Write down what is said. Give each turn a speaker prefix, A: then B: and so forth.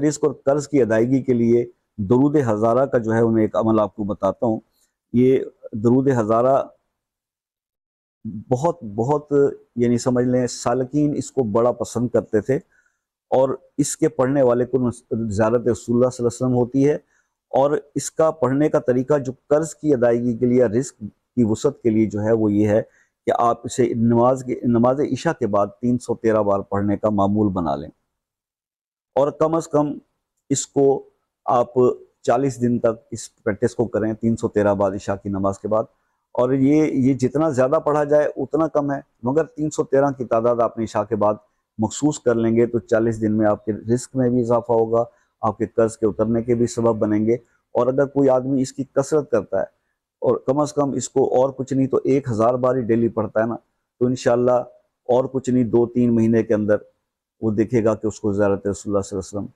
A: رزق اور قرض کی ادائیگی کے لیے درود ہزارہ کا جو ہے میں ایک عمل آپ کو بتاتا ہوں. یہ درود ہزارہ بہت بہت یعنی سمجھ لیں سالکین اس کو بڑا پسند کرتے تھے، اور اس کے پڑھنے والے کو زیارت رسول اللہ صلی اللہ علیہ وسلم ہوتی ہے. اور اس کا پڑھنے کا طریقہ جو قرض کی ادائیگی کے لیے، رزق کی وسعت کے لیے جو ہے وہ یہ ہے کہ آپ اسے نماز عشاء کے بعد 313 بار پڑھنے کا معمول بنا لیں، اور کم از کم اس کو آپ 40 دن تک اس پریکٹس کو کریں 313 بار عشاء کی نماز کے بعد. اور یہ جتنا زیادہ پڑھا جائے اتنا کم ہے، مگر 313 کی تعداد آپ نے عشاء کے بعد مخصوص کر لیں گے تو 40 دن میں آپ کے رزق میں بھی اضافہ ہوگا، آپ کے قرض کے اترنے کے بھی سبب بنیں گے. اور اگر کوئی آدمی اس کی کثرت کرتا ہے اور کم از کم اس کو اور کچھ نہیں تو 1000 بار ہی ڈیلی پڑھتا ہے نا، تو انشاءاللہ اور کچھ نہیں 2-3 مہینے کے اندر وہ دیکھے گا کہ اس کو زیارت رسول اللہ صلی اللہ علیہ وسلم